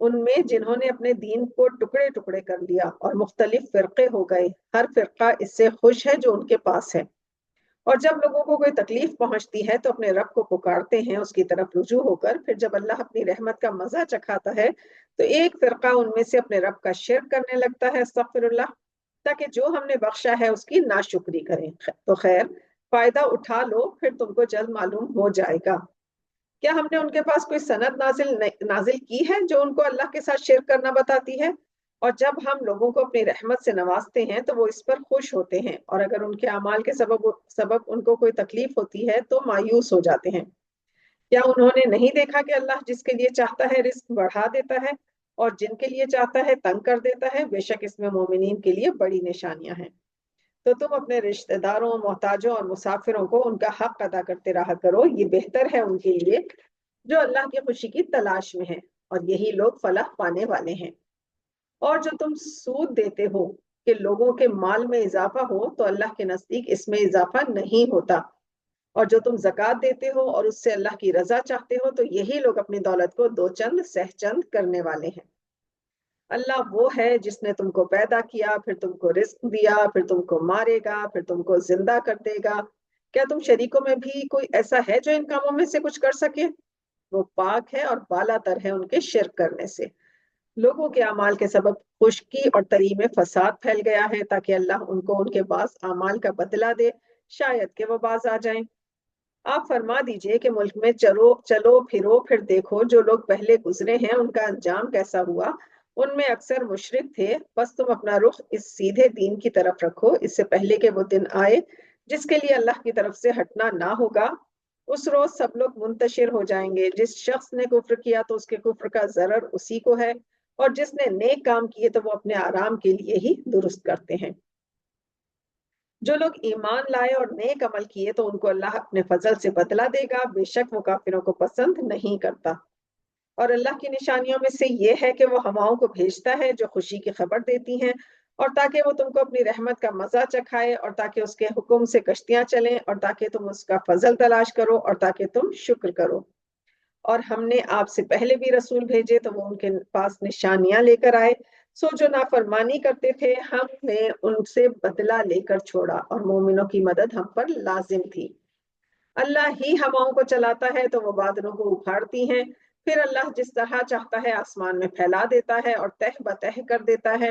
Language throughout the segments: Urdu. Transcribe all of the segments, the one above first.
ان میں جنہوں نے اپنے دین کو ٹکڑے ٹکڑے کر لیا اور مختلف فرقے ہو گئے، ہر فرقہ اس سے خوش ہے جو ان کے پاس ہے۔ اور جب لوگوں کو کوئی تکلیف پہنچتی ہے تو اپنے رب کو پکارتے ہیں اس کی طرف رجوع ہو کر، پھر جب اللہ اپنی رحمت کا مزہ چکھاتا ہے تو ایک فرقہ ان میں سے اپنے رب کا شرک کرنے لگتا ہے، استغفر اللہ، تاکہ جو ہم نے بخشا ہے اس کی ناشکری کریں۔ تو خیر، فائدہ اٹھا لو، پھر تم کو جلد معلوم ہو جائے گا۔ کیا ہم نے ان کے پاس کوئی سند نازل کی ہے جو ان کو اللہ کے ساتھ شرک کرنا بتاتی ہے؟ اور جب ہم لوگوں کو اپنی رحمت سے نوازتے ہیں تو وہ اس پر خوش ہوتے ہیں، اور اگر ان کے اعمال کے سبب ان کو کوئی تکلیف ہوتی ہے تو مایوس ہو جاتے ہیں۔ کیا انہوں نے نہیں دیکھا کہ اللہ جس کے لیے چاہتا ہے رزق بڑھا دیتا ہے اور جن کے لیے چاہتا ہے تنگ کر دیتا ہے؟ بے شک اس میں مومنین کے لیے بڑی نشانیاں ہیں۔ تو تم اپنے رشتہ داروں، محتاجوں اور مسافروں کو ان کا حق ادا کرتے رہا کرو، یہ بہتر ہے ان کے لیے جو اللہ کی خوشی کی تلاش میں ہیں، اور یہی لوگ فلاح پانے والے ہیں۔ اور جو تم سود دیتے ہو کہ لوگوں کے مال میں اضافہ ہو، تو اللہ کے نزدیک اس میں اضافہ نہیں ہوتا۔ اور جو تم زکوٰۃ دیتے ہو اور اس سے اللہ کی رضا چاہتے ہو، تو یہی لوگ اپنی دولت کو دو چند سہ چند کرنے والے ہیں۔ اللہ وہ ہے جس نے تم کو پیدا کیا، پھر تم کو رزق دیا، پھر تم کو مارے گا، پھر تم کو زندہ کر دے گا۔ کیا تم شریکوں میں بھی کوئی ایسا ہے جو ان کاموں میں سے کچھ کر سکے؟ وہ پاک ہے اور بالا تر ہے ان کے شرک کرنے سے۔ لوگوں کے اعمال کے سبب خشکی اور تری میں فساد پھیل گیا ہے، تاکہ اللہ ان کو ان کے بعض اعمال کا بدلہ دے، شاید کہ وہ باز آ جائیں۔ آپ فرما دیجئے کہ ملک میں چلو چلو پھرو، پھر دیکھو جو لوگ پہلے گزرے ہیں ان کا انجام کیسا ہوا۔ ان میں اکثر مشرک تھے، بس تم اپنا رخ اس سیدھے دین کی طرف رکھو، اس سے پہلے کہ وہ دن آئے جس کے لیے اللہ کی طرف سے ہٹنا نہ ہوگا۔ اس روز سب لوگ منتشر ہو جائیں گے، جس شخص نے کفر کیا تو اس کے کفر کا ضرر اسی کو ہے، اور جس نے نیک کام کیے تو وہ اپنے آرام کے لیے ہی درست کرتے ہیں۔ جو لوگ ایمان لائے اور نیک عمل کیے تو ان کو اللہ اپنے فضل سے بدلہ دے گا، بے شک وہ کافروں کو پسند نہیں کرتا۔ اور اللہ کی نشانیوں میں سے یہ ہے کہ وہ ہواؤں کو بھیجتا ہے جو خوشی کی خبر دیتی ہیں، اور تاکہ وہ تم کو اپنی رحمت کا مزہ چکھائے، اور تاکہ اس کے حکم سے کشتیاں چلیں، اور تاکہ تم اس کا فضل تلاش کرو، اور تاکہ تم شکر کرو۔ اور ہم نے آپ سے پہلے بھی رسول بھیجے تو وہ ان کے پاس نشانیاں لے کر آئے، سو جو نافرمانی کرتے تھے ہم نے ان سے بدلہ لے کر چھوڑا، اور مومنوں کی مدد ہم پر لازم تھی۔ اللہ ہی ہواؤں کو چلاتا ہے تو وہ بادلوں کو اکھاڑتی ہیں، پھر اللہ جس طرح چاہتا ہے آسمان میں پھیلا دیتا ہے اور تہ بتہ کر دیتا ہے۔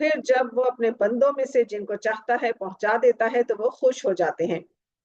پھر جب وہ اپنے بندوں میں سے جن کو چاہتا ہے پہنچا دیتا ہے تو وہ خوش ہو جاتے ہیں،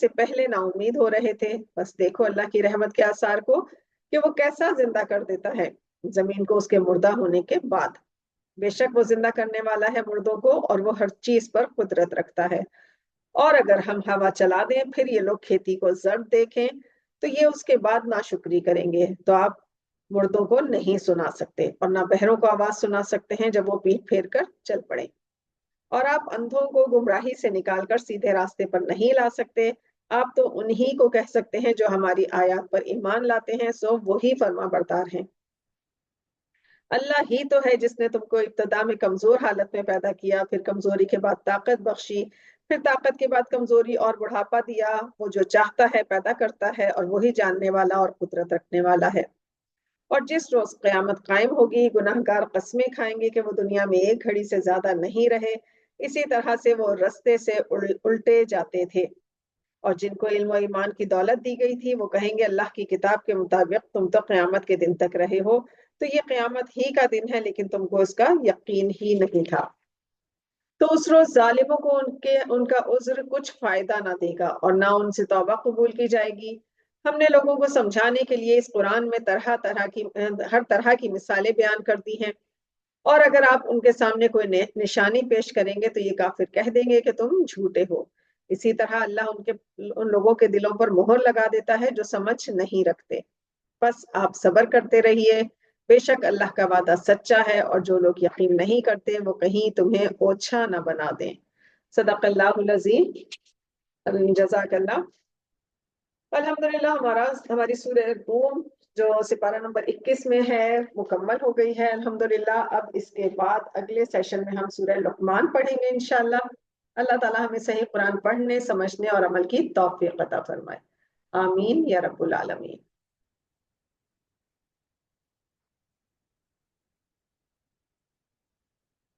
سے پہلے نا امید ہو رہے تھے۔ بس دیکھو اللہ کی رحمت کے آثار کو کہ وہ کیسا زندہ کر دیتا ہے زمین کو اس کے مردہ ہونے کے بعد۔ بے شک وہ زندہ کرنے والا ہے مردوں کو، اور وہ ہر چیز پر قدرت رکھتا ہے۔ اور اگر ہم ہوا چلا دیں پھر یہ لوگ کھیتی کو زرد دیکھیں تو یہ اس کے بعد ناشکری کریں گے، تو آپ مردوں کو نہیں سنا سکتے اور نہ بہروں کو آواز سنا سکتے ہیں جب وہ پیٹ پھیر کر چل پڑیں۔ اور آپ اندھوں کو گمراہی سے نکال کر سیدھے راستے پر نہیں لا سکتے، آپ تو انہی کو کہہ سکتے ہیں جو ہماری آیات پر ایمان لاتے ہیں، سو وہی فرما بردار ہیں۔ اللہ ہی تو ہے جس نے تم کو ابتدا میں کمزور حالت میں پیدا کیا، پھر کمزوری کے بعد طاقت بخشی، پھر طاقت کے بعد کمزوری اور بڑھاپا دیا۔ وہ جو چاہتا ہے پیدا کرتا ہے، اور وہی جاننے والا اور قدرت رکھنے والا ہے۔ اور جس روز قیامت قائم ہوگی گناہگار قسمیں کھائیں گے کہ وہ دنیا میں ایک گھڑی سے زیادہ نہیں رہے، اسی طرح سے وہ رستے سے الٹے جاتے تھے۔ اور جن کو علم و ایمان کی دولت دی گئی تھی وہ کہیں گے اللہ کی کتاب کے مطابق تم تو قیامت کے دن تک رہے ہو، تو یہ قیامت ہی کا دن ہے لیکن تم کو اس کا یقین ہی نہیں تھا۔ تو اس روز ظالموں کو ان کا عذر کچھ فائدہ نہ دے گا، اور نہ ان سے توبہ قبول کی جائے گی۔ ہم نے لوگوں کو سمجھانے کے لیے اس قرآن میں ہر طرح کی مثالیں بیان کر دی ہیں، اور اگر آپ ان کے سامنے کوئی نشانی پیش کریں گے تو یہ کافر کہہ دیں گے کہ تم جھوٹے ہو۔ اسی طرح اللہ ان لوگوں کے دلوں پر مہر لگا دیتا ہے جو سمجھ نہیں رکھتے۔ بس آپ صبر کرتے رہیے، بے شک اللہ کا وعدہ سچا ہے، اور جو لوگ یقین نہیں کرتے وہ کہیں تمہیں اوچھا نہ بنا دیں۔ صدق اللہ العظیم۔ جزاک اللہ۔ الحمدللہ ہماری سورہ روم جو سپارہ نمبر 21 میں ہے مکمل ہو گئی ہے الحمدللہ۔ اب اس کے بعد اگلے سیشن میں ہم سورہ لقمان پڑھیں گے انشاءاللہ۔ اللہ تعالیٰ ہمیں صحیح قرآن پڑھنے، سمجھنے اور عمل کی توفیق عطا فرمائے۔ آمین یا رب العالمین۔